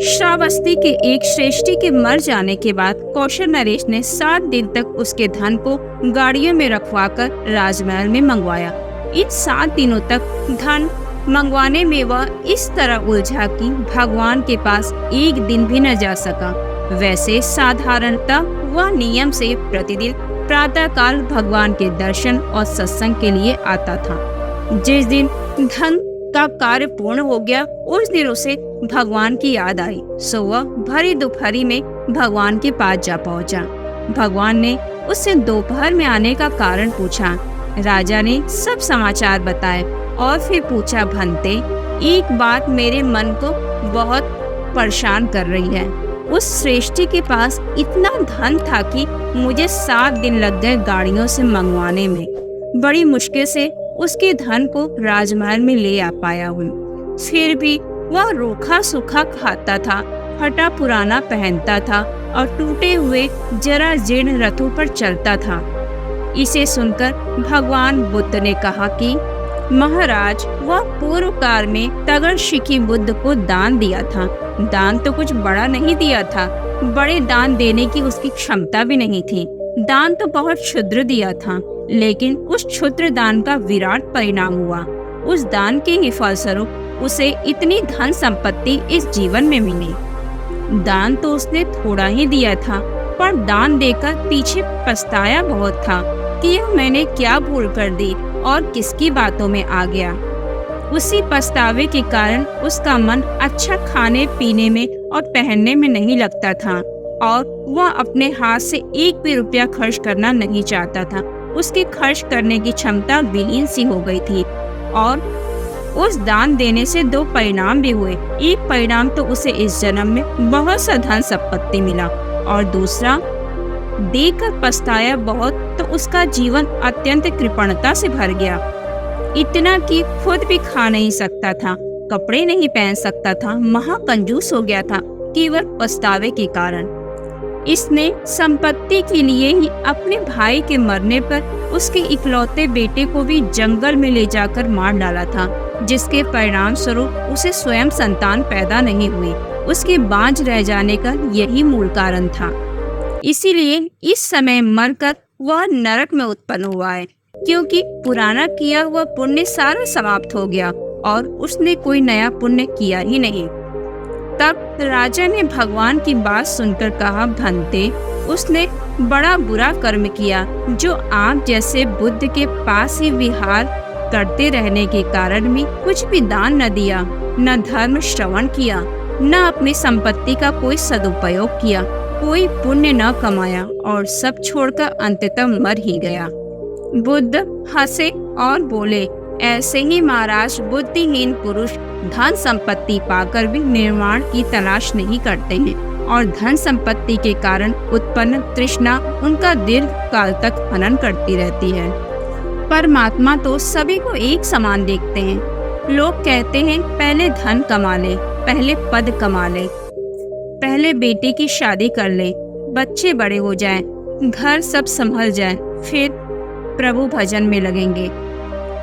श्रावस्ती के एक श्रेष्ठी के मर जाने के बाद कौशल नरेश ने 7 दिन तक उसके धन को गाड़ियों में रखवाकर राजमहल में मंगवाया। इन 7 दिनों तक धन मंगवाने में वह इस तरह उलझा कि भगवान के पास एक दिन भी न जा सका। वैसे साधारणतः वह नियम से प्रतिदिन प्रातःकाल भगवान के दर्शन और सत्संग के लिए आता था। जिस दिन धन का कार्य पूर्ण हो गया, उस दिन उसे भगवान की याद आई, सो वह भरी दोपहरी में भगवान के पास जा पहुंचा। भगवान ने उससे दोपहर में आने का कारण पूछा। राजा ने सब समाचार बताए और फिर पूछा, भंते, एक बात मेरे मन को बहुत परेशान कर रही है। उस श्रेष्ठी के पास इतना धन था कि मुझे 7 दिन लग गए गाड़ियों से मंगवाने में। बड़ी मुश्किल से उसके धन को राजमहल में ले आ पाया हूँ। फिर भी वह रूखा सूखा खाता था, फटा पुराना पहनता था और टूटे हुए जरा जीर्ण रथों पर चलता था। इसे सुनकर भगवान बुद्ध ने कहा कि महाराज, वह पूर्व काल में तगड़शिखी बुद्ध को दान दिया था। दान तो कुछ बड़ा नहीं दिया था, बड़े दान देने की उसकी क्षमता भी नहीं थी। दान तो बहुत क्षुद्र दिया था, लेकिन उस क्षुद्र दान का विराट परिणाम हुआ। उस दान के ही फलस्वरूप उसे इतनी धन संपत्ति इस जीवन में मिली। दान तो उसने थोड़ा ही दिया था, पर दान देकर पीछे पछताया बहुत था कि यह मैंने क्या भूल कर दी और किसकी बातों में आ गया। उसी पछतावे के कारण उसका मन अच्छा खाने पीने में और पहनने में नहीं लगता था और वह अपने हाथ से एक भी रुपया खर्च करना नहीं चाहता था। उसकी खर्च करने की क्षमता विलीन सी हो गई थी और उस दान देने से 2 परिणाम भी हुए। एक परिणाम तो उसे इस जन्म में बहुत सा धन संपत्ति मिला और दूसरा, देकर पछताया बहुत तो उसका जीवन अत्यंत कृपणता से भर गया। इतना कि खुद भी खा नहीं सकता था, कपड़े नहीं पहन सकता था, महाकंजूस हो गया था केवल पछतावे के कारण। इसने संपत्ति के लिए ही अपने भाई के मरने पर उसके इकलौते बेटे को भी जंगल में ले जाकर मार डाला था, जिसके परिणाम स्वरूप उसे स्वयं संतान पैदा नहीं हुई। उसके बांझ रह जाने का यही मूल कारण था। इसीलिए इस समय मरकर वह नरक में उत्पन्न हुआ है, क्योंकि पुराना किया हुआ पुण्य सारा समाप्त हो गया और उसने कोई नया पुण्य किया ही नहीं। तब राजा ने भगवान की बात सुनकर कहा, भंते, उसने बड़ा बुरा कर्म किया जो आप जैसे बुद्ध के पास ही विहार करते रहने के कारण भी कुछ भी दान न दिया, न धर्म श्रवण किया, न अपनी संपत्ति का कोई सदुपयोग किया, कोई पुण्य न कमाया और सब छोड़कर अंततः मर ही गया। बुद्ध हंसे और बोले, ऐसे ही महाराज बुद्धिहीन पुरुष धन संपत्ति पाकर भी निर्वाण की तलाश नहीं करते हैं और धन संपत्ति के कारण उत्पन्न तृष्णा उनका दीर्घ काल तक हनन करती रहती है। परमात्मा तो सभी को एक समान देखते हैं। लोग कहते हैं पहले धन कमा ले, पहले पद कमा ले, पहले बेटे की शादी कर ले, बच्चे बड़े हो जाएं, घर सब संभल जाए, फिर प्रभु भजन में लगेंगे।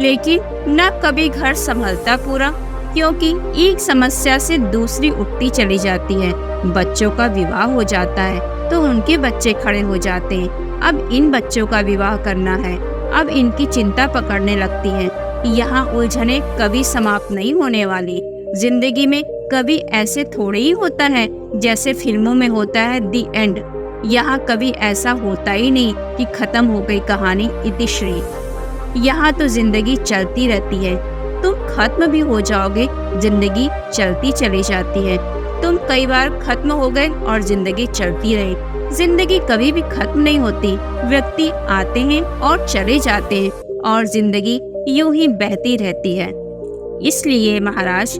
लेकिन न कभी घर संभलता पूरा, क्योंकि एक समस्या से दूसरी उठती चली जाती है। बच्चों का विवाह हो जाता है तो उनके बच्चे खड़े हो जाते हैं। अब इन बच्चों का विवाह करना है, अब इनकी चिंता पकड़ने लगती है। यहाँ उलझने कभी समाप्त नहीं होने वाली। जिंदगी में कभी ऐसे थोड़े ही होता है जैसे फिल्मों में होता है दी एंड। यहाँ कभी ऐसा होता ही नहीं कि खत्म हो गई कहानी इतिश्री। यहाँ तो जिंदगी चलती रहती है। तुम खत्म भी हो जाओगे, जिंदगी चलती चली जाती है। तुम कई बार खत्म हो गए और जिंदगी चलती रही। जिंदगी कभी भी खत्म नहीं होती। व्यक्ति आते हैं और चले जाते हैं और जिंदगी यूं ही बहती रहती है। इसलिए महाराज,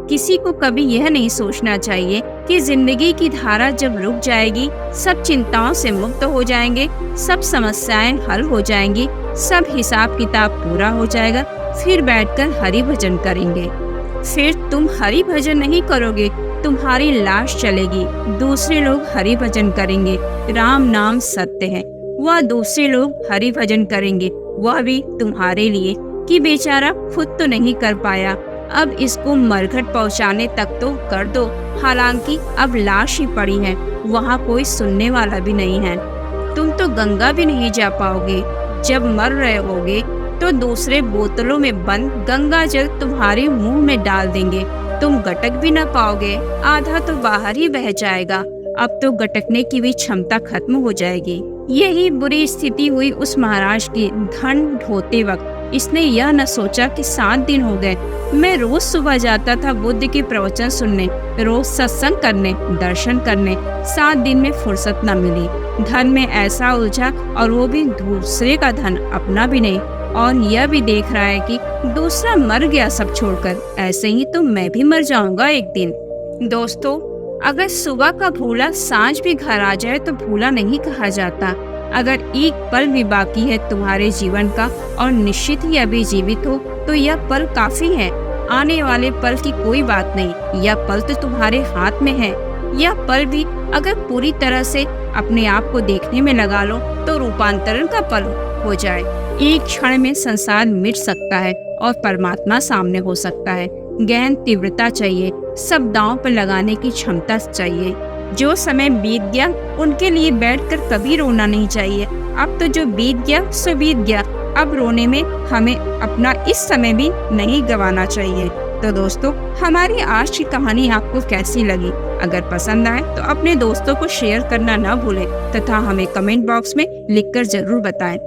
किसी को कभी यह नहीं सोचना चाहिए कि जिंदगी की धारा जब रुक जाएगी, सब चिंताओं से मुक्त हो जाएंगे, सब समस्याएं हल हो जाएंगी, सब हिसाब किताब पूरा हो जाएगा, फिर बैठकर हरि भजन करेंगे। फिर तुम हरि भजन नहीं करोगे, तुम्हारी लाश चलेगी, दूसरे लोग हरि भजन करेंगे। राम नाम सत्य है, वह दूसरे लोग हरि भजन करेंगे, वह भी तुम्हारे लिए कि बेचारा खुद तो नहीं कर पाया, अब इसको मरघट पहुंचाने तक तो कर दो। हालांकि अब लाश ही पड़ी है, वहाँ कोई सुनने वाला भी नहीं है। तुम तो गंगा भी नहीं जा पाओगे। जब मर रहे होगे तो दूसरे बोतलों में बंद गंगा जल तुम्हारे मुंह में डाल देंगे। तुम गटक भी न पाओगे, आधा तो बाहर ही बह जाएगा। अब तो गटकने की भी क्षमता खत्म हो जाएगी। यही बुरी स्थिति हुई उस महाराज की। धन ढोते वक्त इसने यह न सोचा कि 7 दिन हो गए। मैं रोज सुबह जाता था बुद्ध के प्रवचन सुनने, रोज सत्संग करने, दर्शन करने। 7 दिन में फुर्सत न मिली। धन में ऐसा उलझा, और वो भी दूसरे का धन, अपना भी नहीं। और यह भी देख रहा है कि दूसरा मर गया सब छोड़कर। ऐसे ही तो मैं भी मर जाऊंगा एक दिन। दोस्तों, अगर सुबह का भूला सांझ भी घर आ जाए तो भूला नहीं कहा जाता। अगर एक पल भी बाकी है तुम्हारे जीवन का और निश्चित ही अभी जीवित हो, तो यह पल काफी है। आने वाले पल की कोई बात नहीं, यह पल तो तुम्हारे हाथ में है। यह पल भी अगर पूरी तरह से अपने आप को देखने में लगा लो तो रूपांतरण का पल हो जाए। एक क्षण में संसार मिट सकता है और परमात्मा सामने हो सकता है। गहन तीव्रता चाहिए, सब दांव पर लगाने की क्षमता चाहिए। जो समय बीत गया उनके लिए बैठकर कभी रोना नहीं चाहिए। अब तो जो बीत गया सो बीत गया। अब रोने में हमें अपना इस समय भी नहीं गंवाना चाहिए। तो दोस्तों, हमारी आज की कहानी आपको कैसी लगी? अगर पसंद आए तो अपने दोस्तों को शेयर करना ना भूलें तथा हमें कमेंट बॉक्स में लिखकर जरूर बताएं।